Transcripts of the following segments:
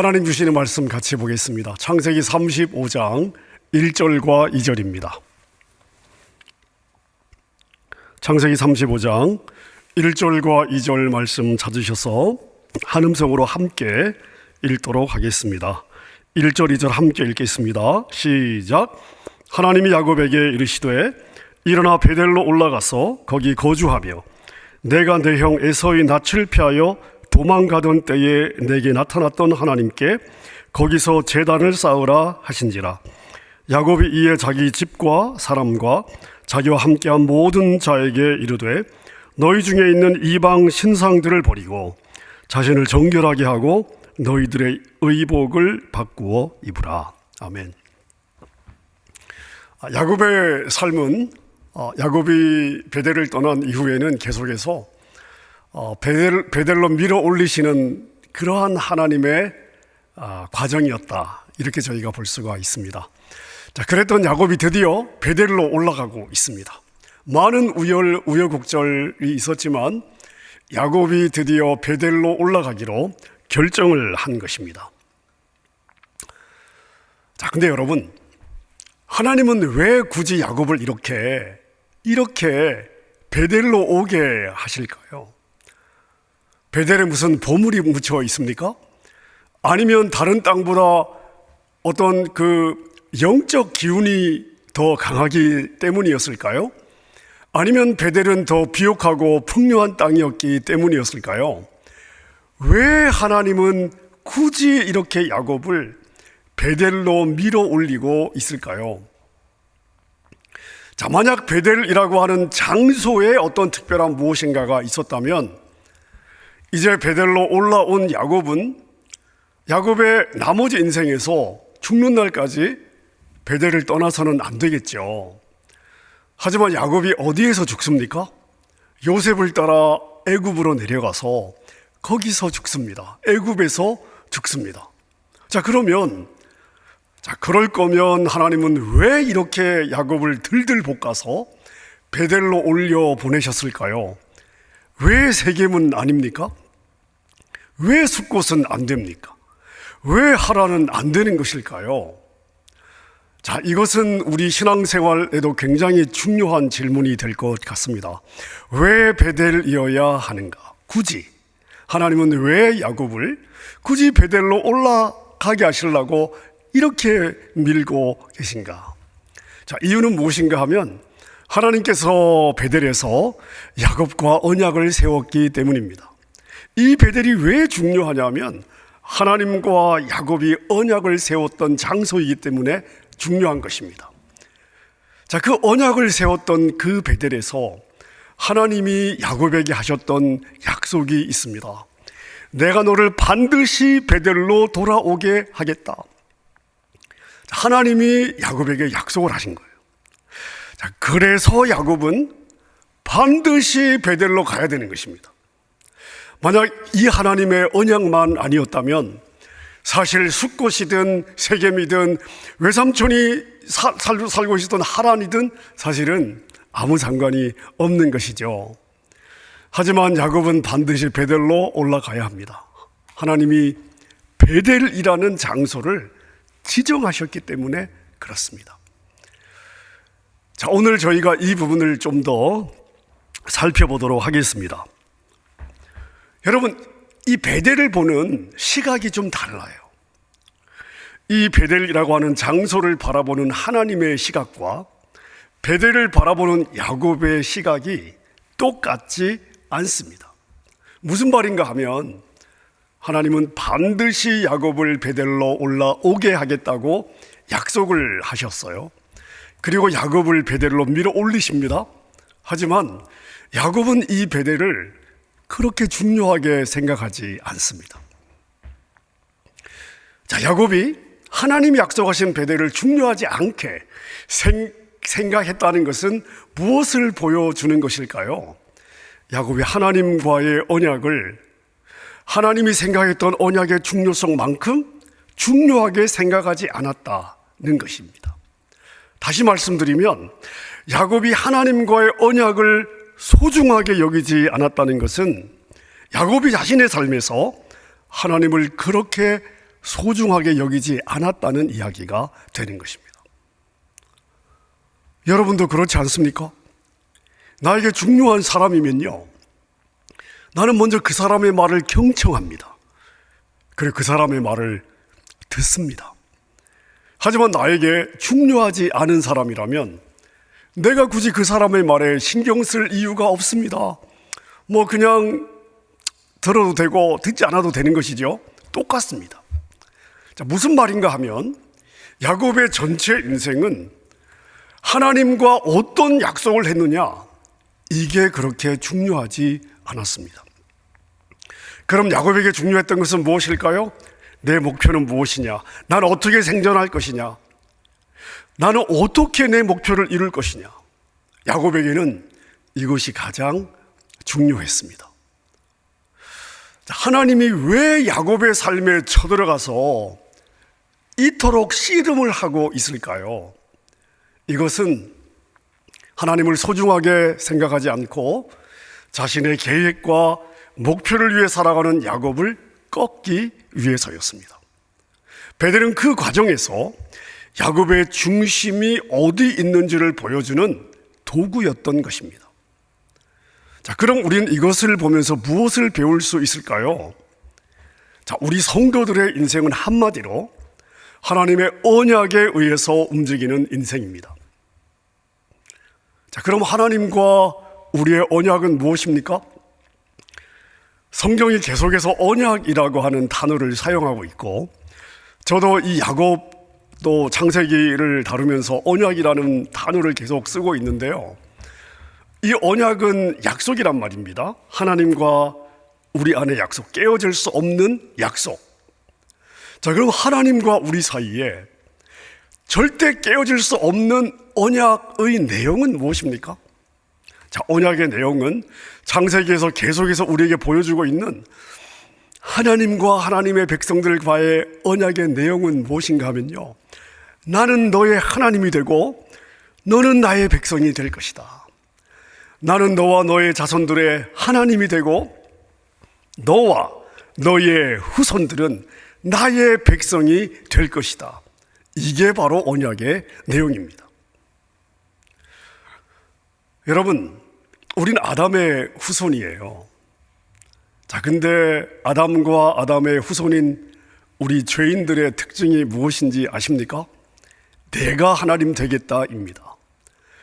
하나님 주시는 말씀 같이 보겠습니다. 창세기 35장 1절과 2절입니다. 창세기 35장 1절과 2절 말씀 찾으셔서 한 음성으로 함께 읽도록 하겠습니다. 1절 2절 함께 읽겠습니다. 시작. 하나님이 야곱에게 이르시되 일어나 베델로 올라가서 거기 거주하며 내가 내 형 에서의 낯을 피하여 도망가던 때에 내게 나타났던 하나님께 거기서 제단을 쌓으라 하신지라. 야곱이 이에 자기 집과 사람과 자기와 함께한 모든 자에게 이르되 너희 중에 있는 이방 신상들을 버리고 자신을 정결하게 하고 너희들의 의복을 바꾸어 입으라. 아멘. 야곱의 삶은 야곱이 베델을 떠난 이후에는 계속해서 베델로 밀어 올리시는 그러한 하나님의 과정이었다, 이렇게 저희가 볼 수가 있습니다. 자, 그랬던 야곱이 드디어 베델로 올라가고 있습니다. 많은 우여곡절이 있었지만 야곱이 드디어 베델로 올라가기로 결정을 한 것입니다. 자, 근데 여러분, 하나님은 왜 굳이 야곱을 이렇게 베델로 오게 하실까요? 베델에 무슨 보물이 묻혀 있습니까? 아니면 다른 땅보다 어떤 그 영적 기운이 더 강하기 때문이었을까요? 아니면 베델은 더 비옥하고 풍요한 땅이었기 때문이었을까요? 왜 하나님은 굳이 이렇게 야곱을 베델로 밀어 올리고 있을까요? 자, 만약 베델이라고 하는 장소에 어떤 특별한 무엇인가가 있었다면 이제 베델로 올라온 야곱은 야곱의 나머지 인생에서 죽는 날까지 베델을 떠나서는 안 되겠죠. 하지만 야곱이 어디에서 죽습니까? 요셉을 따라 애굽으로 내려가서 거기서 죽습니다. 애굽에서 죽습니다. 자, 그러면 그럴 거면 하나님은 왜 이렇게 야곱을 들들 볶아서 베델로 올려 보내셨을까요? 왜 세겜은 아닙니까? 왜 숫곳은 안 됩니까? 왜 하란은 안 되는 것일까요? 자, 이것은 우리 신앙생활에도 굉장히 중요한 질문이 될 것 같습니다. 왜 베델이어야 하는가? 굳이 하나님은 왜 야곱을 굳이 베델로 올라가게 하시려고 이렇게 밀고 계신가? 자, 이유는 무엇인가 하면 하나님께서 베델에서 야곱과 언약을 세웠기 때문입니다. 이 베델이 왜 중요하냐면 하나님과 야곱이 언약을 세웠던 장소이기 때문에 중요한 것입니다. 자, 그 언약을 세웠던 그 베델에서 하나님이 야곱에게 하셨던 약속이 있습니다. 내가 너를 반드시 베델로 돌아오게 하겠다. 하나님이 야곱에게 약속을 하신 거예요. 자, 그래서 야곱은 반드시 베델로 가야 되는 것입니다. 만약 이 하나님의 언약만 아니었다면 사실 숫곳이든 세겜이든 외삼촌이 살고 있었던 하란이든 사실은 아무 상관이 없는 것이죠. 하지만 야곱은 반드시 베델로 올라가야 합니다. 하나님이 베델이라는 장소를 지정하셨기 때문에 그렇습니다. 자, 오늘 저희가 이 부분을 좀 더 살펴보도록 하겠습니다. 여러분, 이 베델을 보는 시각이 좀 달라요. 이 베델이라고 하는 장소를 바라보는 하나님의 시각과 베델을 바라보는 야곱의 시각이 똑같지 않습니다. 무슨 말인가 하면 하나님은 반드시 야곱을 베델로 올라오게 하겠다고 약속을 하셨어요. 그리고 야곱을 베델로 밀어 올리십니다. 하지만 야곱은 이 베델을 그렇게 중요하게 생각하지 않습니다. 자, 야곱이 하나님이 약속하신 베델을 중요하지 않게 생각했다는 것은 무엇을 보여주는 것일까요? 야곱이 하나님과의 언약을 하나님이 생각했던 언약의 중요성만큼 중요하게 생각하지 않았다는 것입니다. 다시 말씀드리면 야곱이 하나님과의 언약을 소중하게 여기지 않았다는 것은 야곱이 자신의 삶에서 하나님을 그렇게 소중하게 여기지 않았다는 이야기가 되는 것입니다. 여러분도 그렇지 않습니까? 나에게 중요한 사람이면요, 나는 먼저 그 사람의 말을 경청합니다. 그리고 그 사람의 말을 듣습니다. 하지만 나에게 중요하지 않은 사람이라면 내가 굳이 그 사람의 말에 신경 쓸 이유가 없습니다. 그냥 들어도 되고 듣지 않아도 되는 것이죠. 똑같습니다. 자, 무슨 말인가 하면 야곱의 전체 인생은 하나님과 어떤 약속을 했느냐, 이게 그렇게 중요하지 않았습니다. 그럼 야곱에게 중요했던 것은 무엇일까요? 내 목표는 무엇이냐? 나는 어떻게 생존할 것이냐? 나는 어떻게 내 목표를 이룰 것이냐? 야곱에게는 이것이 가장 중요했습니다. 하나님이 왜 야곱의 삶에 쳐들어가서 이토록 씨름을 하고 있을까요? 이것은 하나님을 소중하게 생각하지 않고 자신의 계획과 목표를 위해 살아가는 야곱을 꺾기 위해서였습니다. 베델은 그 과정에서 야곱의 중심이 어디 있는지를 보여주는 도구였던 것입니다. 자, 그럼 우리는 이것을 보면서 무엇을 배울 수 있을까요? 자, 우리 성도들의 인생은 한마디로 하나님의 언약에 의해서 움직이는 인생입니다. 자, 그럼 하나님과 우리의 언약은 무엇입니까? 성경이 계속해서 언약이라고 하는 단어를 사용하고 있고, 저도 이 야곱도 창세기를 다루면서 언약이라는 단어를 계속 쓰고 있는데요, 이 언약은 약속이란 말입니다. 하나님과 우리 안에 약속, 깨어질 수 없는 약속. 자, 그럼 하나님과 우리 사이에 절대 깨어질 수 없는 언약의 내용은 무엇입니까? 자, 언약의 내용은 창세기에서 계속해서 우리에게 보여주고 있는 하나님과 하나님의 백성들과의 언약의 내용은 무엇인가 하면요, 나는 너의 하나님이 되고 너는 나의 백성이 될 것이다. 나는 너와 너의 자손들의 하나님이 되고 너와 너의 후손들은 나의 백성이 될 것이다. 이게 바로 언약의 내용입니다. 여러분, 우린 아담의 후손이에요. 자, 근데 아담과 아담의 후손인 우리 죄인들의 특징이 무엇인지 아십니까? 내가 하나님 되겠다입니다.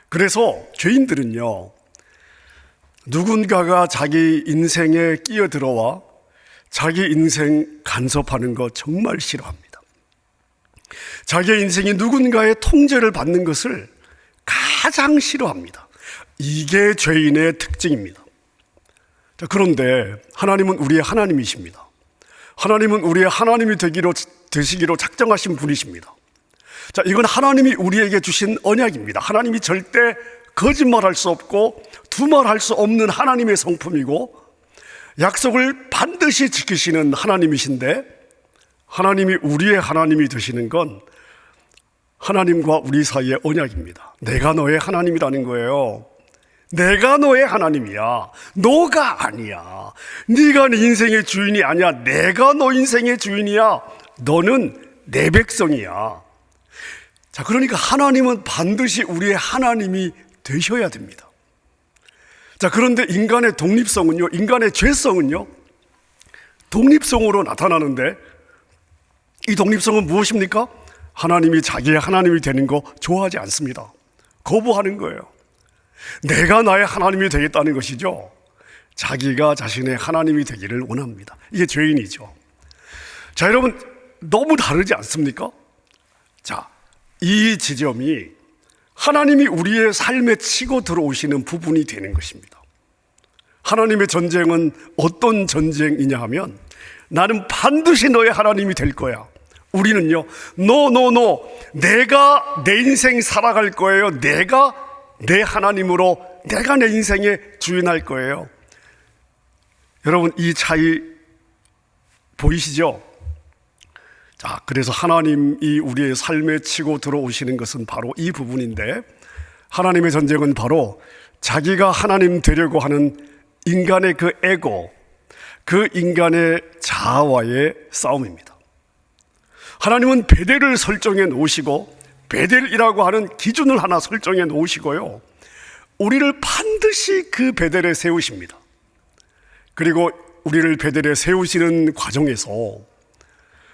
그래서 죄인들은요, 누군가가 자기 인생에 끼어들어와 자기 인생 간섭하는 거 정말 싫어합니다. 자기의 인생이 누군가의 통제를 받는 것을 가장 싫어합니다. 이게 죄인의 특징입니다. 자, 그런데 하나님은 우리의 하나님이십니다. 하나님은 우리의 하나님이 되시기로 작정하신 분이십니다. 자, 이건 하나님이 우리에게 주신 언약입니다. 하나님이 절대 거짓말할 수 없고 두말할 수 없는 하나님의 성품이고 약속을 반드시 지키시는 하나님이신데, 하나님이 우리의 하나님이 되시는 건 하나님과 우리 사이의 언약입니다. 내가 너의 하나님이라는 거예요. 내가 너의 하나님이야. 너가 아니야. 네가 네 인생의 주인이 아니야. 내가 너 인생의 주인이야. 너는 내 백성이야. 자, 그러니까 하나님은 반드시 우리의 하나님이 되셔야 됩니다. 자, 그런데 인간의 독립성은요, 인간의 죄성은요, 독립성으로 나타나는데, 이 독립성은 무엇입니까? 하나님이 자기의 하나님이 되는 거 좋아하지 않습니다. 거부하는 거예요. 내가 나의 하나님이 되겠다는 것이죠. 자기가 자신의 하나님이 되기를 원합니다. 이게 죄인이죠. 자, 여러분, 너무 다르지 않습니까? 자, 이 지점이 하나님이 우리의 삶에 치고 들어오시는 부분이 되는 것입니다. 하나님의 전쟁은 어떤 전쟁이냐 하면, 나는 반드시 너의 하나님이 될 거야. 우리는요, 내가 내 인생 살아갈 거예요. 내가 내 하나님으로 내가 내 인생의 주인할 거예요. 여러분, 이 차이 보이시죠? 자, 그래서 하나님이 우리의 삶에 치고 들어오시는 것은 바로 이 부분인데, 하나님의 전쟁은 바로 자기가 하나님 되려고 하는 인간의 그 에고, 그 인간의 자아와의 싸움입니다. 하나님은 베델을 설정해 놓으시고 베델이라고 하는 기준을 하나 설정해 놓으시고요, 우리를 반드시 그 베델에 세우십니다. 그리고 우리를 베델에 세우시는 과정에서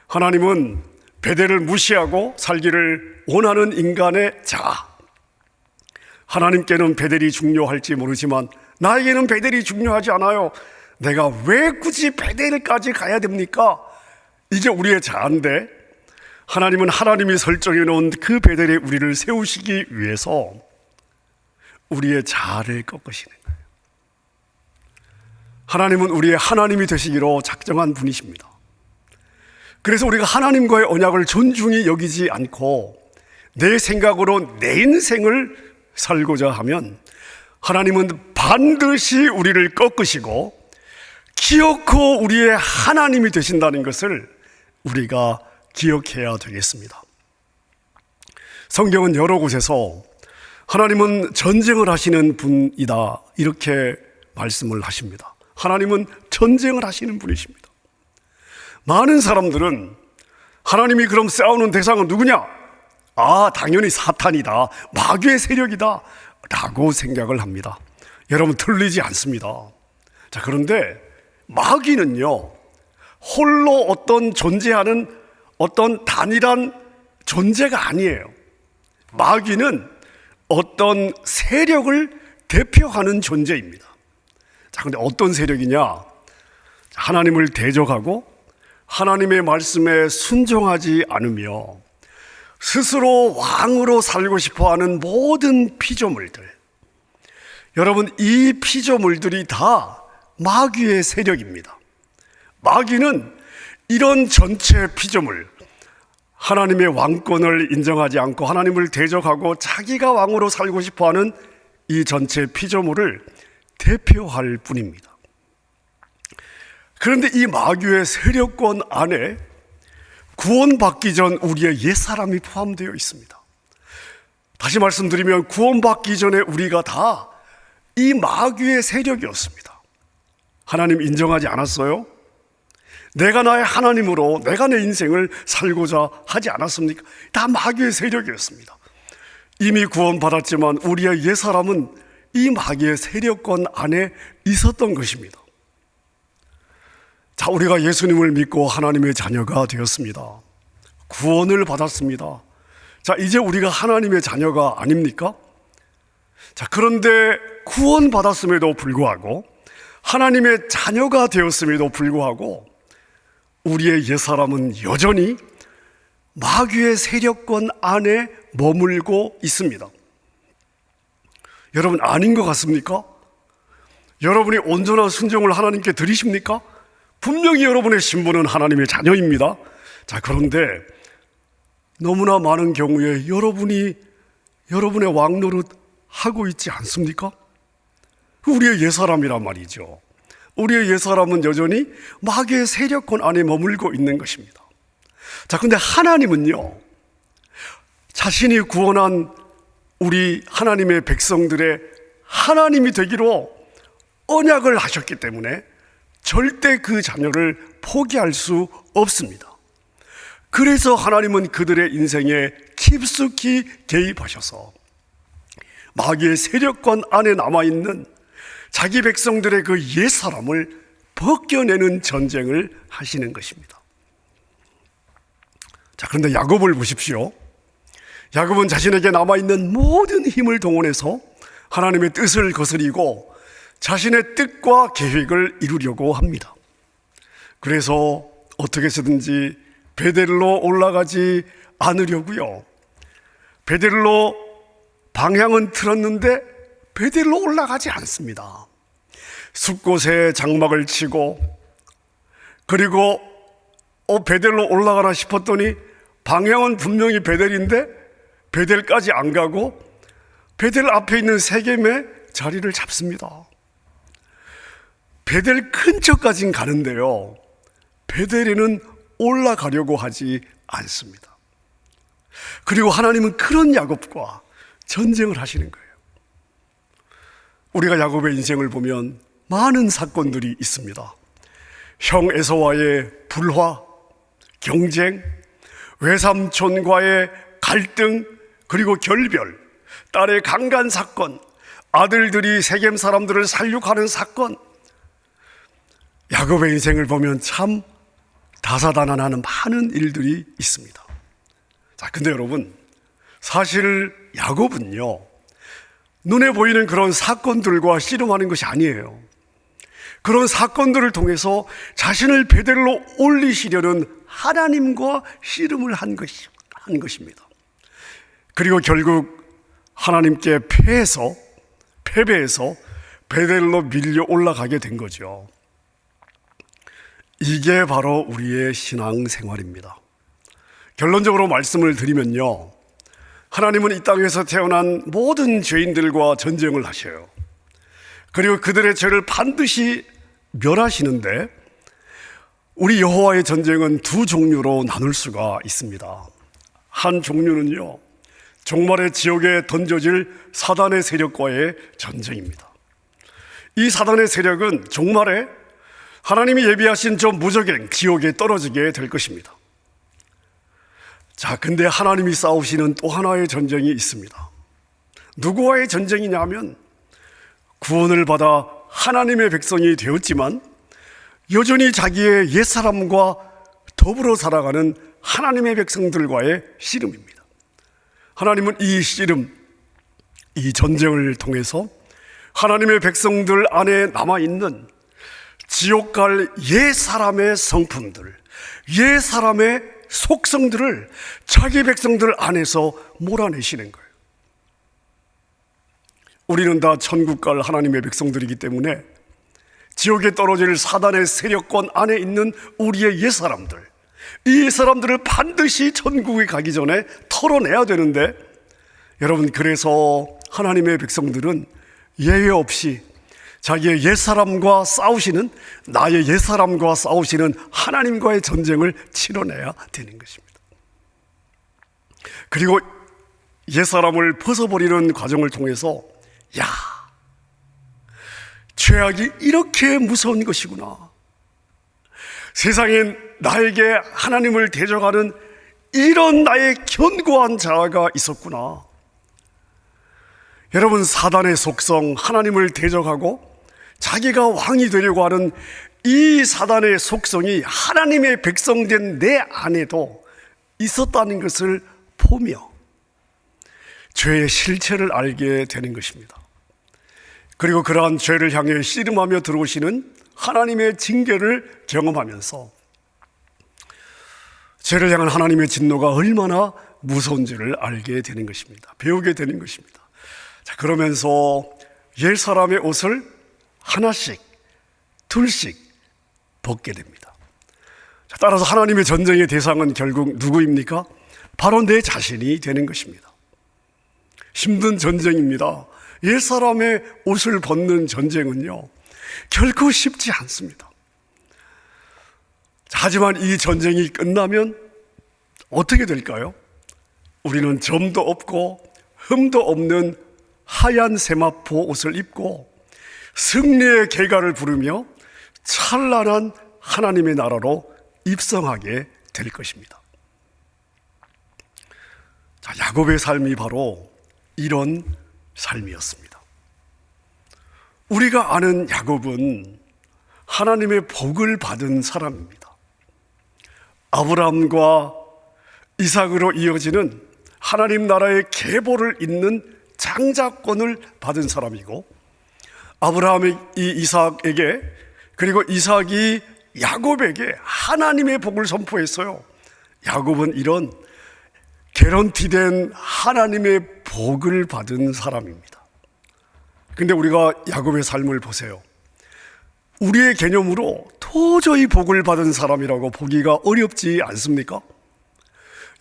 하나님은 베델을 무시하고 살기를 원하는 인간의 자아, 하나님께는 베델이 중요할지 모르지만 나에게는 베델이 중요하지 않아요. 내가 왜 굳이 베델까지 가야 됩니까? 이게 우리의 자아인데, 하나님은 하나님이 설정해 놓은 그 베델에 우리를 세우시기 위해서 우리의 자아를 꺾으시는 거예요. 하나님은 우리의 하나님이 되시기로 작정한 분이십니다. 그래서 우리가 하나님과의 언약을 존중히 여기지 않고 내 생각으로 내 인생을 살고자 하면 하나님은 반드시 우리를 꺾으시고 기어코 우리의 하나님이 되신다는 것을 우리가 기억해야 되겠습니다. 성경은 여러 곳에서 하나님은 전쟁을 하시는 분이다 이렇게 말씀을 하십니다. 하나님은 전쟁을 하시는 분이십니다. 많은 사람들은 하나님이 그럼 싸우는 대상은 누구냐? 당연히 사탄이다, 마귀의 세력이다 라고 생각을 합니다. 여러분, 틀리지 않습니다. 자, 그런데 마귀는요, 홀로 존재하는 어떤 단일한 존재가 아니에요. 마귀는 어떤 세력을 대표하는 존재입니다. 자, 근데 어떤 세력이냐? 하나님을 대적하고 하나님의 말씀에 순종하지 않으며 스스로 왕으로 살고 싶어하는 모든 피조물들, 여러분, 이 피조물들이 다 마귀의 세력입니다. 마귀는 이런 전체 피조물, 하나님의 왕권을 인정하지 않고 하나님을 대적하고 자기가 왕으로 살고 싶어하는 이 전체 피조물을 대표할 뿐입니다. 그런데 이 마귀의 세력권 안에 구원받기 전 우리의 옛사람이 포함되어 있습니다. 다시 말씀드리면 구원받기 전에 우리가 다 이 마귀의 세력이었습니다. 하나님 인정하지 않았어요? 내가 나의 하나님으로 내가 내 인생을 살고자 하지 않았습니까? 다 마귀의 세력이었습니다. 이미 구원받았지만 우리의 옛사람은 이 마귀의 세력권 안에 있었던 것입니다. 자, 우리가 예수님을 믿고 하나님의 자녀가 되었습니다. 구원을 받았습니다. 자, 이제 우리가 하나님의 자녀가 아닙니까? 자, 그런데 구원받았음에도 불구하고 하나님의 자녀가 되었음에도 불구하고 우리의 옛사람은 여전히 마귀의 세력권 안에 머물고 있습니다. 여러분, 아닌 것 같습니까? 여러분이 온전한 순종을 하나님께 드리십니까? 분명히 여러분의 신분은 하나님의 자녀입니다. 자, 그런데 너무나 많은 경우에 여러분이 여러분의 왕노릇 하고 있지 않습니까? 우리의 옛사람이란 말이죠. 우리의 옛사람은 여전히 마귀의 세력권 안에 머물고 있는 것입니다. 자, 근데 하나님은요, 자신이 구원한 우리 하나님의 백성들의 하나님이 되기로 언약을 하셨기 때문에 절대 그 자녀를 포기할 수 없습니다. 그래서 하나님은 그들의 인생에 깊숙이 개입하셔서 마귀의 세력권 안에 남아있는 자기 백성들의 그 옛사람을 벗겨내는 전쟁을 하시는 것입니다. 자, 그런데 야곱을 보십시오. 야곱은 자신에게 남아있는 모든 힘을 동원해서 하나님의 뜻을 거스리고 자신의 뜻과 계획을 이루려고 합니다. 그래서 어떻게 해서든지 베델로 올라가지 않으려고요. 베델로 방향은 틀었는데 베델로 올라가지 않습니다. 숲곳에 장막을 치고, 그리고 베델로 올라가나 싶었더니 방향은 분명히 베델인데 베델까지 안 가고 베델 앞에 있는 세겜에 자리를 잡습니다. 베델 근처까지는 가는데요, 베델에는 올라가려고 하지 않습니다. 그리고 하나님은 그런 야곱과 전쟁을 하시는 거예요. 우리가 야곱의 인생을 보면 많은 사건들이 있습니다. 형 에서와의 불화, 경쟁, 외삼촌과의 갈등, 그리고 결별, 딸의 강간 사건, 아들들이 세겜 사람들을 살육하는 사건, 야곱의 인생을 보면 참 다사다난하는 많은 일들이 있습니다. 자, 근데 여러분, 사실 야곱은요, 눈에 보이는 그런 사건들과 씨름하는 것이 아니에요. 그런 사건들을 통해서 자신을 베델로 올리시려는 하나님과 씨름을 한 것입니다. 그리고 결국 하나님께 패배해서 베델로 밀려 올라가게 된 거죠. 이게 바로 우리의 신앙생활입니다. 결론적으로 말씀을 드리면요, 하나님은 이 땅에서 태어난 모든 죄인들과 전쟁을 하셔요. 그리고 그들의 죄를 반드시 멸하시는데, 우리 여호와의 전쟁은 두 종류로 나눌 수가 있습니다. 한 종류는요, 종말의 지옥에 던져질 사단의 세력과의 전쟁입니다. 이 사단의 세력은 종말에 하나님이 예비하신 저 무저갱 지옥에 떨어지게 될 것입니다. 자, 근데 하나님이 싸우시는 또 하나의 전쟁이 있습니다. 누구와의 전쟁이냐면, 구원을 받아 하나님의 백성이 되었지만 여전히 자기의 옛사람과 더불어 살아가는 하나님의 백성들과의 씨름입니다. 하나님은 이 씨름, 이 전쟁을 통해서 하나님의 백성들 안에 남아있는 지옥 갈 옛사람의 성품들, 옛사람의 속성들을 자기 백성들 안에서 몰아내시는 거예요. 우리는 다 천국 갈 하나님의 백성들이기 때문에 지옥에 떨어질 사단의 세력권 안에 있는 우리의 옛사람들, 이 옛사람들을 반드시 천국에 가기 전에 털어내야 되는데, 여러분, 그래서 하나님의 백성들은 예외 없이 자기의 옛사람과 싸우시는, 나의 옛사람과 싸우시는 하나님과의 전쟁을 치러내야 되는 것입니다. 그리고 옛사람을 벗어버리는 과정을 통해서, 야, 죄악이 이렇게 무서운 것이구나, 세상엔 나에게 하나님을 대적하는 이런 나의 견고한 자아가 있었구나. 여러분, 사단의 속성, 하나님을 대적하고 자기가 왕이 되려고 하는 이 사단의 속성이 하나님의 백성된 내 안에도 있었다는 것을 보며 죄의 실체를 알게 되는 것입니다. 그리고 그러한 죄를 향해 씨름하며 들어오시는 하나님의 징계를 경험하면서 죄를 향한 하나님의 진노가 얼마나 무서운지를 알게 되는 것입니다. 배우게 되는 것입니다. 자, 그러면서 옛사람의 옷을 하나씩, 둘씩 벗게 됩니다. 자, 따라서 하나님의 전쟁의 대상은 결국 누구입니까? 바로 내 자신이 되는 것입니다. 힘든 전쟁입니다. 옛사람의 옷을 벗는 전쟁은요, 결코 쉽지 않습니다. 하지만 이 전쟁이 끝나면 어떻게 될까요? 우리는 점도 없고 흠도 없는 하얀 세마포 옷을 입고 승리의 개가를 부르며 찬란한 하나님의 나라로 입성하게 될 것입니다. 자, 야곱의 삶이 바로 이런 삶이었습니다. 우리가 아는 야곱은 하나님의 복을 받은 사람입니다. 아브라함과 이삭으로 이어지는 하나님 나라의 계보를 잇는 장자권을 받은 사람이고, 아브라함이 이삭에게, 그리고 이삭이 야곱에게 하나님의 복을 선포했어요. 야곱은 이런 개런티된 하나님의 복을 받은 사람입니다. 근데 우리가 야곱의 삶을 보세요. 우리의 개념으로 도저히 복을 받은 사람이라고 보기가 어렵지 않습니까?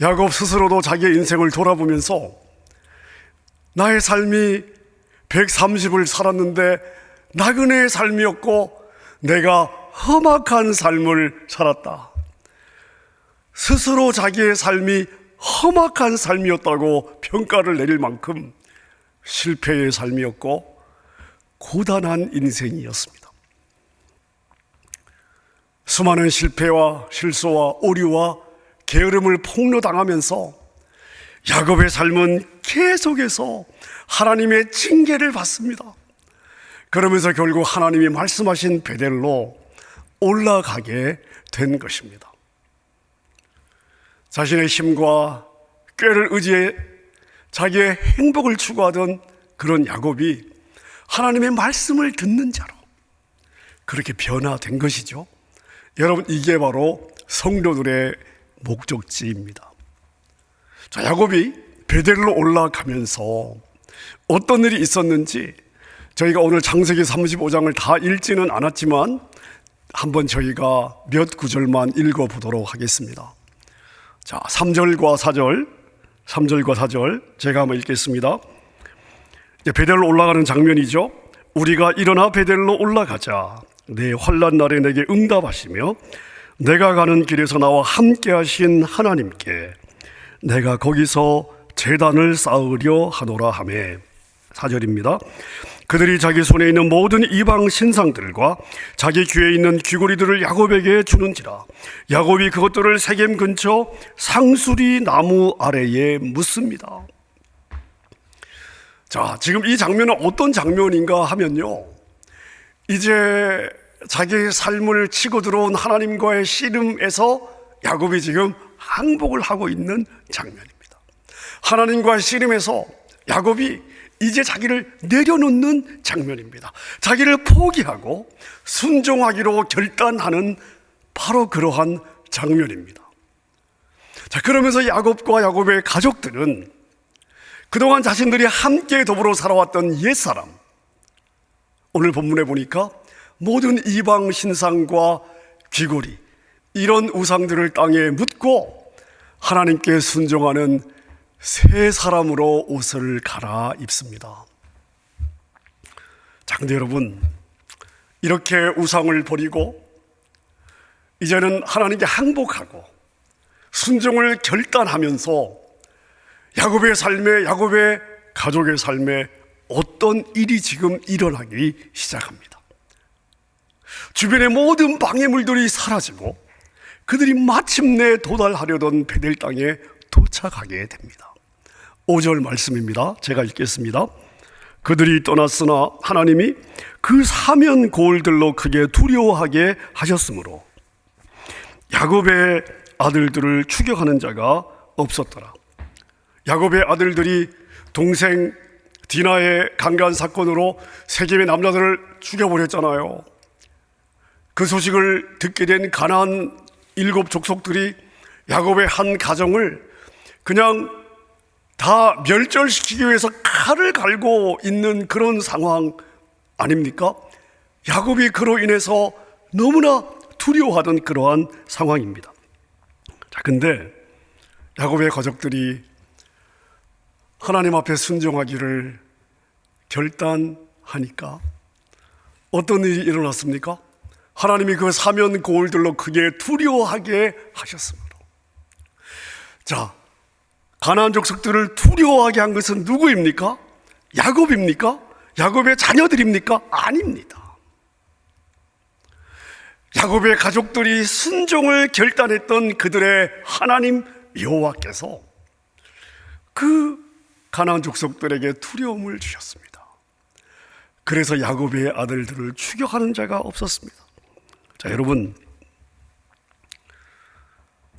야곱 스스로도 자기의 인생을 돌아보면서 나의 삶이 130을 살았는데 나그네의 삶이었고 내가 험악한 삶을 살았다. 스스로 자기의 삶이 험악한 삶이었다고 평가를 내릴 만큼 실패의 삶이었고 고단한 인생이었습니다. 수많은 실패와 실수와 오류와 게으름을 폭로당하면서 야곱의 삶은 계속해서 하나님의 징계를 받습니다. 그러면서 결국 하나님이 말씀하신 베델로 올라가게 된 것입니다. 자신의 힘과 꾀를 의지해 자기의 행복을 추구하던 그런 야곱이 하나님의 말씀을 듣는 자로 그렇게 변화된 것이죠. 여러분, 이게 바로 성도들의 목적지입니다. 자, 야곱이 베델로 올라가면서 어떤 일이 있었는지 저희가 오늘 창세기 35장을 다 읽지는 않았지만 한번 저희가 몇 구절만 읽어보도록 하겠습니다. 자, 3절과 4절 제가 한번 읽겠습니다. 이제 베델로 올라가는 장면이죠. 우리가 일어나 베델로 올라가자. 내 환난 날에 내게 응답하시며 내가 가는 길에서 나와 함께 하신 하나님께 내가 거기서 제단을 쌓으려 하노라 하매. 4절입니다. 그들이 자기 손에 있는 모든 이방 신상들과 자기 귀에 있는 귀고리들을 야곱에게 주는지라. 야곱이 그것들을 세겜 근처 상수리 나무 아래에 묻습니다. 자, 지금 이 장면은 어떤 장면인가 하면요, 이제 자기의 삶을 치고 들어온 하나님과의 씨름에서 야곱이 지금 항복을 하고 있는 장면입니다. 하나님과의 씨름에서 야곱이 이제 자기를 내려놓는 장면입니다. 자기를 포기하고 순종하기로 결단하는 바로 그러한 장면입니다. 자, 그러면서 야곱과 야곱의 가족들은 그동안 자신들이 함께 더불어 살아왔던 옛사람, 오늘 본문에 보니까 모든 이방 신상과 귀고리, 이런 우상들을 땅에 묻고 하나님께 순종하는 새 사람으로 옷을 갈아입습니다. 자, 근데 여러분, 이렇게 우상을 버리고 이제는 하나님께 항복하고 순종을 결단하면서 야곱의 삶에, 야곱의 가족의 삶에 어떤 일이 지금 일어나기 시작합니다. 주변의 모든 방해물들이 사라지고 그들이 마침내 도달하려던 베델 땅에 도착하게 됩니다. 5절 말씀입니다. 제가 읽겠습니다. 그들이 떠났으나 하나님이 그 사면 고을들로 크게 두려워하게 하셨으므로 야곱의 아들들을 추격하는 자가 없었더라. 야곱의 아들들이 동생 디나의 강간 사건으로 세겜의 남자들을 죽여버렸잖아요. 그 소식을 듣게 된 가나안 7 족속들이 야곱의 한 가정을 그냥 다 멸절시키기 위해서 칼을 갈고 있는 그런 상황 아닙니까? 야곱이 그로 인해서 너무나 두려워하던 그러한 상황입니다. 자, 근데 야곱의 가족들이 하나님 앞에 순종하기를 결단하니까 어떤 일이 일어났습니까? 하나님이 그 사면 고을들로 크게 두려워하게 하셨습니다. 자, 가나안 족속들을 두려워하게 한 것은 누구입니까? 야곱입니까? 야곱의 자녀들입니까? 아닙니다. 야곱의 가족들이 순종을 결단했던 그들의 하나님 여호와께서 그 가나안 족속들에게 두려움을 주셨습니다. 그래서 야곱의 아들들을 추격하는 자가 없었습니다. 자, 여러분,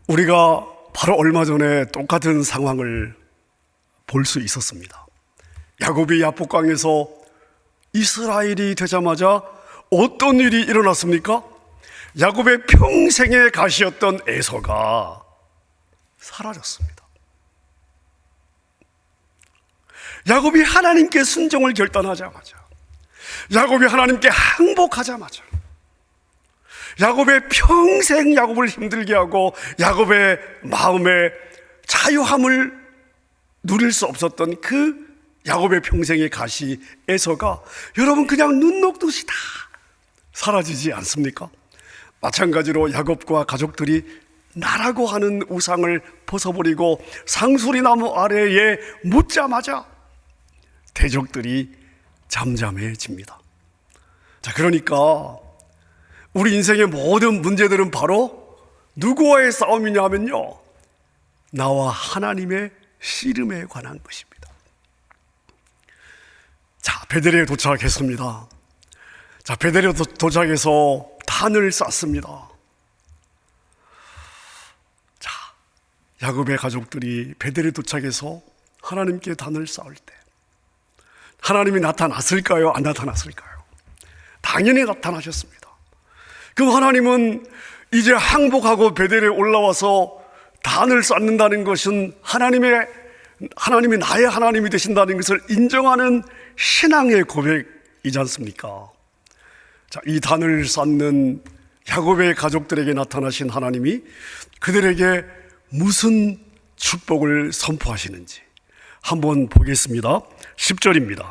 우리가 바로 얼마 전에 똑같은 상황을 볼 수 있었습니다. 야곱이 야복강에서 이스라엘이 되자마자 어떤 일이 일어났습니까? 야곱의 평생의 가시였던 에서가 사라졌습니다. 야곱이 하나님께 순종을 결단하자마자, 야곱이 하나님께 항복하자마자, 야곱의 평생 야곱을 힘들게 하고 야곱의 마음에 자유함을 누릴 수 없었던 그 야곱의 평생의 가시 에서가 여러분 그냥 눈 녹듯이 다 사라지지 않습니까? 마찬가지로 야곱과 가족들이 나라고 하는 우상을 벗어버리고 상수리나무 아래에 묻자마자 대적들이 잠잠해집니다. 자, 그러니까 우리 인생의 모든 문제들은 바로 누구와의 싸움이냐 하면요, 나와 하나님의 씨름에 관한 것입니다. 자, 베델에 도착했습니다. 자, 베델에 도착해서 단을 쌓습니다. 자, 야곱의 가족들이 베델에 도착해서 하나님께 단을 쌓을 때 하나님이 나타났을까요? 안 나타났을까요? 당연히 나타나셨습니다. 그럼 하나님은 이제 항복하고 베델에 올라와서 단을 쌓는다는 것은 하나님이 나의 하나님이 되신다는 것을 인정하는 신앙의 고백이지 않습니까? 자, 이 단을 쌓는 야곱의 가족들에게 나타나신 하나님이 그들에게 무슨 축복을 선포하시는지 한번 보겠습니다. 10절입니다.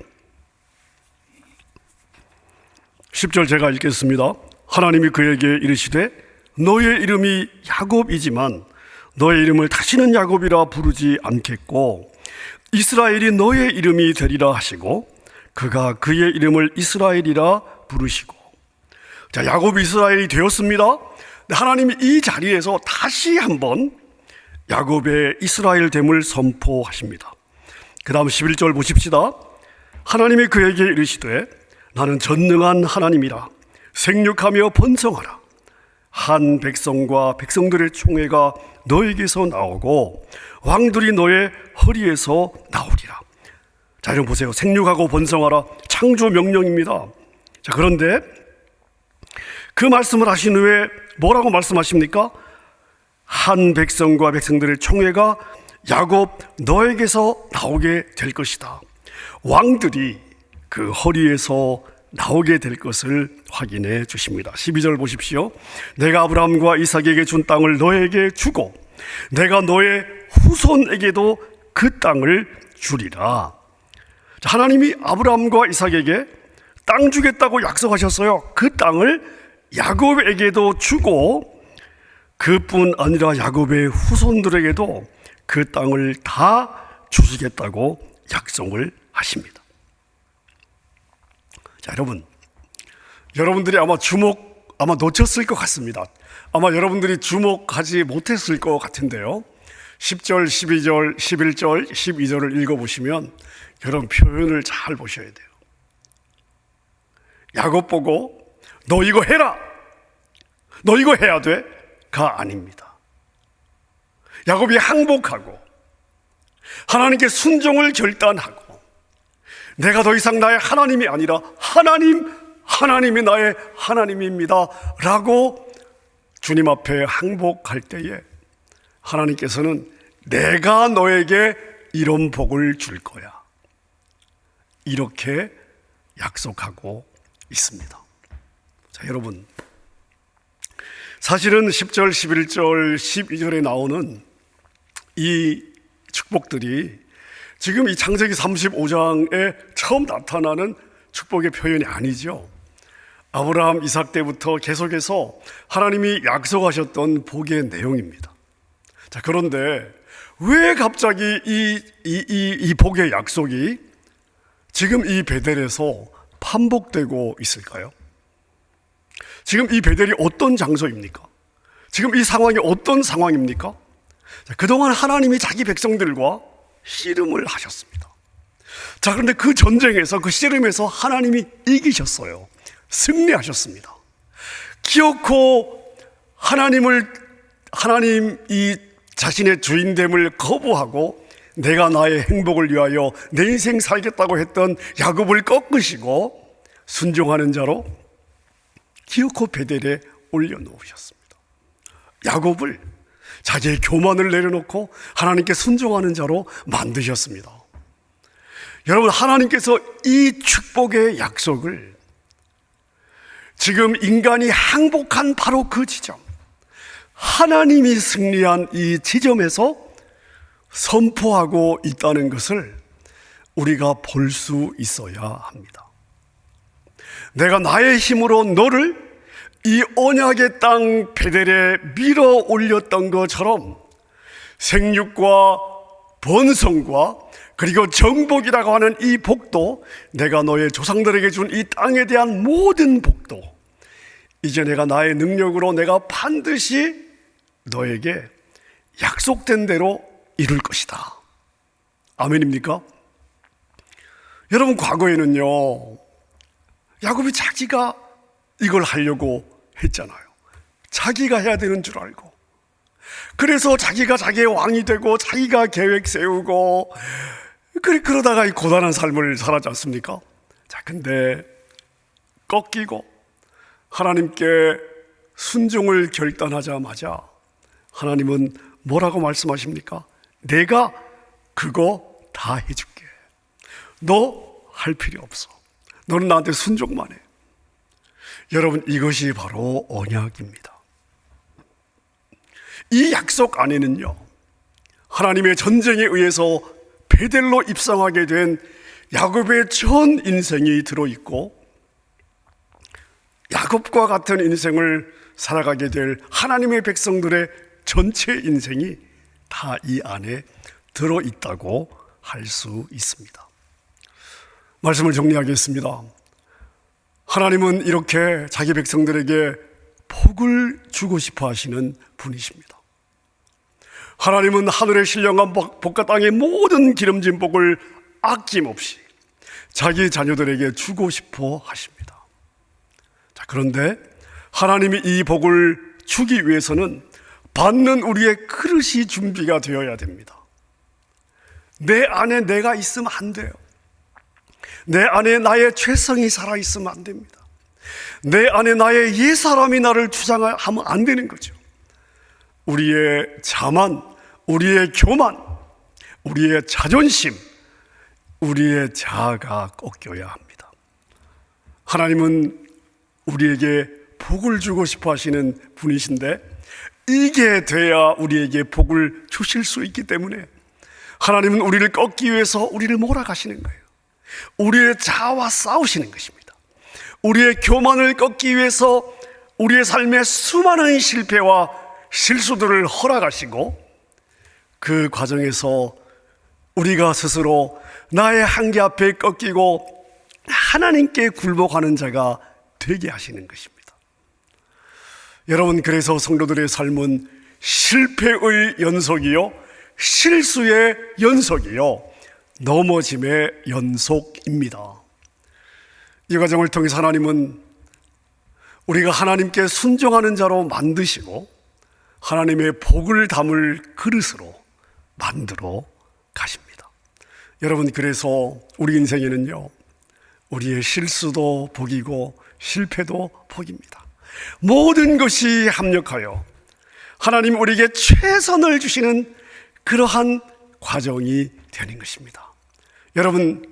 10절 제가 읽겠습니다. 하나님이 그에게 이르시되 너의 이름이 야곱이지만 너의 이름을 다시는 야곱이라 부르지 않겠고 이스라엘이 너의 이름이 되리라 하시고 그가 그의 이름을 이스라엘이라 부르시고. 자, 야곱이 이스라엘이 되었습니다. 하나님이 이 자리에서 다시 한번 야곱의 이스라엘 됨을 선포하십니다. 그 다음 11절 보십시다. 하나님이 그에게 이르시되 나는 전능한 하나님이라 생육하며 번성하라. 한 백성과 백성들의 총회가 너에게서 나오고 왕들이 너의 허리에서 나오리라. 자, 여러분 보세요. 생육하고 번성하라, 창조 명령입니다. 자, 그런데 그 말씀을 하신 후에 뭐라고 말씀하십니까? 한 백성과 백성들의 총회가 야곱 너에게서 나오게 될 것이다. 왕들이 그 허리에서 나오게 될 것을 확인해 주십니다. 12절 보십시오. 내가 아브라함과 이삭에게 준 땅을 너에게 주고 내가 너의 후손에게도 그 땅을 주리라. 자, 하나님이 아브라함과 이삭에게 땅 주겠다고 약속하셨어요. 그 땅을 야곱에게도 주고 그뿐 아니라 야곱의 후손들에게도 그 땅을 다 주시겠다고 약속을 하십니다. 자, 여러분들이 아마 놓쳤을 것 같습니다. 아마 여러분들이 주목하지 못했을 것 같은데요. 10절, 12절, 11절, 12절을 읽어보시면 여러분 표현을 잘 보셔야 돼요. 야곱 보고 너 이거 해라, 너 이거 해야 돼? 가 아닙니다. 야곱이 항복하고 하나님께 순종을 결단하고 내가 더 이상 나의 하나님이 아니라 하나님이 나의 하나님입니다 라고 주님 앞에 항복할 때에 하나님께서는 내가 너에게 이런 복을 줄 거야, 이렇게 약속하고 있습니다. 자, 여러분, 사실은 10절, 11절, 12절에 나오는 이 축복들이 지금 이 창세기 35장에 처음 나타나는 축복의 표현이 아니죠. 아브라함, 이삭 때부터 계속해서 하나님이 약속하셨던 복의 내용입니다. 자, 그런데 왜 갑자기 이 복의 약속이 지금 이 베델에서 반복되고 있을까요? 지금 이 베델이 어떤 장소입니까? 지금 이 상황이 어떤 상황입니까? 자, 그동안 하나님이 자기 백성들과 씨름을 하셨습니다. 자, 그런데 그 전쟁에서, 그 씨름에서 하나님이 이기셨어요. 승리하셨습니다. 기어코 하나님이 자신의 주인됨을 거부하고 내가 나의 행복을 위하여 내 인생 살겠다고 했던 야곱을 꺾으시고 순종하는 자로 기어코 베델에 올려놓으셨습니다. 야곱을 자기의 교만을 내려놓고 하나님께 순종하는 자로 만드셨습니다. 여러분, 하나님께서 이 축복의 약속을 지금 인간이 항복한 바로 그 지점, 하나님이 승리한 이 지점에서 선포하고 있다는 것을 우리가 볼 수 있어야 합니다. 내가 나의 힘으로 너를 이 언약의 땅 베델에 밀어 올렸던 것처럼 생육과 번성과 그리고 정복이라고 하는 이 복도, 내가 너의 조상들에게 준 이 땅에 대한 모든 복도, 이제 내가 나의 능력으로 내가 반드시 너에게 약속된 대로 이룰 것이다. 아멘입니까? 여러분, 과거에는요, 야곱이 자기가 이걸 하려고 했잖아요. 자기가 해야 되는 줄 알고, 그래서 자기가 자기의 왕이 되고 자기가 계획 세우고 그러다가 이 고단한 삶을 살았지 않습니까? 자, 근데 꺾이고 하나님께 순종을 결단하자마자 하나님은 뭐라고 말씀하십니까? 내가 그거 다 해줄게. 너 할 필요 없어. 너는 나한테 순종만 해. 여러분, 이것이 바로 언약입니다. 이 약속 안에는요, 하나님의 전쟁에 의해서 베델로 입성하게 된 야곱의 전 인생이 들어있고, 야곱과 같은 인생을 살아가게 될 하나님의 백성들의 전체 인생이 다 이 안에 들어있다고 할 수 있습니다. 말씀을 정리하겠습니다. 하나님은 이렇게 자기 백성들에게 복을 주고 싶어 하시는 분이십니다. 하나님은 하늘의 신령한 복과 땅의 모든 기름진 복을 아낌없이 자기 자녀들에게 주고 싶어 하십니다. 자, 그런데 하나님이 이 복을 주기 위해서는 받는 우리의 그릇이 준비가 되어야 됩니다. 내 안에 내가 있으면 안 돼요. 내 안에 나의 죄성이 살아있으면 안 됩니다. 내 안에 나의 옛사람이 나를 주장하면 안 되는 거죠. 우리의 자만, 우리의 교만, 우리의 자존심, 우리의 자아가 꺾여야 합니다. 하나님은 우리에게 복을 주고 싶어 하시는 분이신데, 이게 돼야 우리에게 복을 주실 수 있기 때문에 하나님은 우리를 꺾기 위해서 우리를 몰아가시는 거예요. 우리의 자아와 싸우시는 것입니다. 우리의 교만을 꺾기 위해서 우리의 삶에 수많은 실패와 실수들을 허락하시고, 그 과정에서 우리가 스스로 나의 한계 앞에 꺾이고 하나님께 굴복하는 자가 되게 하시는 것입니다. 여러분, 그래서 성도들의 삶은 실패의 연속이요, 실수의 연속이요, 넘어짐의 연속입니다. 이 과정을 통해서 하나님은 우리가 하나님께 순종하는 자로 만드시고 하나님의 복을 담을 그릇으로 만들어 가십니다. 여러분, 그래서 우리 인생에는요, 우리의 실수도 복이고 실패도 복입니다. 모든 것이 합력하여 하나님 우리에게 최선을 주시는 그러한 과정이 되는 것입니다. 여러분,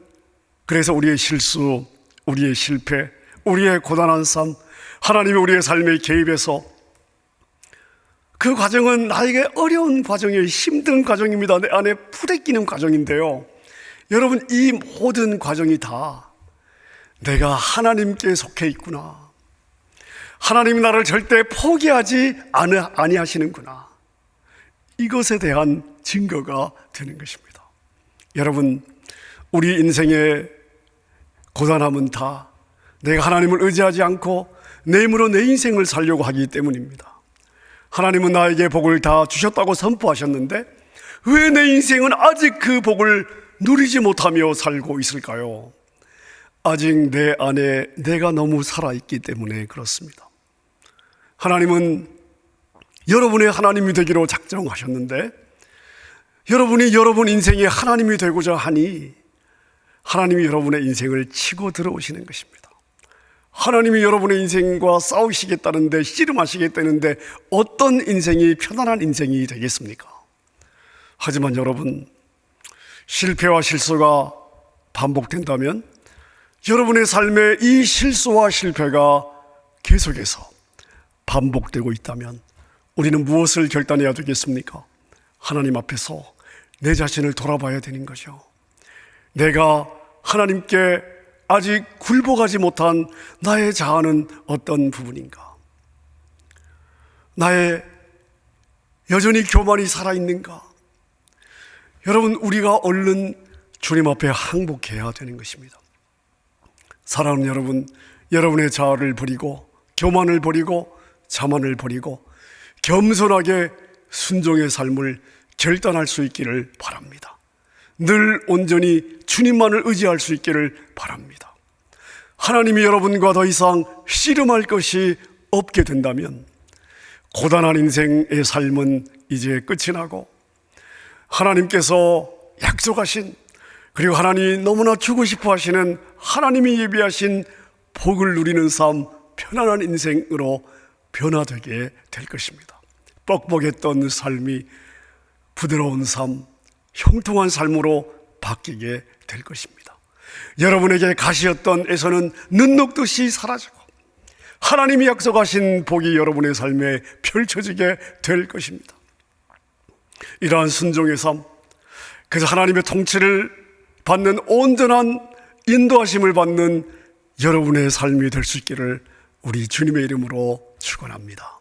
그래서 우리의 실수, 우리의 실패, 우리의 고단한 삶, 하나님이 우리의 삶에 개입해서 그 과정은 나에게 어려운 과정이에요. 힘든 과정입니다. 내 안에 부대끼는 과정인데요, 여러분, 이 모든 과정이 다 내가 하나님께 속해 있구나, 하나님이 나를 절대 포기하지 아니하시는구나, 이것에 대한 증거가 되는 것입니다. 여러분, 우리 인생의 고단함은 다 내가 하나님을 의지하지 않고 내 힘으로 내 인생을 살려고 하기 때문입니다. 하나님은 나에게 복을 다 주셨다고 선포하셨는데 왜 내 인생은 아직 그 복을 누리지 못하며 살고 있을까요? 아직 내 안에 내가 너무 살아있기 때문에 그렇습니다. 하나님은 여러분의 하나님이 되기로 작정하셨는데, 여러분이 여러분 인생의 하나님이 되고자 하니 하나님이 여러분의 인생을 치고 들어오시는 것입니다. 하나님이 여러분의 인생과 싸우시겠다는데, 씨름하시겠다는데 어떤 인생이 편안한 인생이 되겠습니까? 하지만 여러분, 실패와 실수가 반복된다면, 여러분의 삶에 이 실수와 실패가 계속해서 반복되고 있다면 우리는 무엇을 결단해야 되겠습니까? 하나님 앞에서 내 자신을 돌아봐야 되는 거죠. 내가 하나님께 아직 굴복하지 못한 나의 자아는 어떤 부분인가? 나의 여전히 교만이 살아있는가? 여러분, 우리가 얼른 주님 앞에 항복해야 되는 것입니다. 사랑하는 여러분, 여러분의 자아를 버리고 교만을 버리고 자만을 버리고 겸손하게 순종의 삶을 결단할 수 있기를 바랍니다. 늘 온전히 주님만을 의지할 수 있기를 바랍니다. 하나님이 여러분과 더 이상 씨름할 것이 없게 된다면 고단한 인생의 삶은 이제 끝이 나고 하나님께서 약속하신, 그리고 하나님이 너무나 주고 싶어 하시는 하나님이 예비하신 복을 누리는 삶, 편안한 인생으로 변화되게 될 것입니다. 뻑뻑했던 삶이 부드러운 삶, 형통한 삶으로 바뀌게 될 것입니다. 여러분에게 가시였던 애서는 눈 녹듯이 사라지고 하나님이 약속하신 복이 여러분의 삶에 펼쳐지게 될 것입니다. 이러한 순종의 삶, 그래서 하나님의 통치를 받는 온전한 인도하심을 받는 여러분의 삶이 될 수 있기를 우리 주님의 이름으로 축원합니다.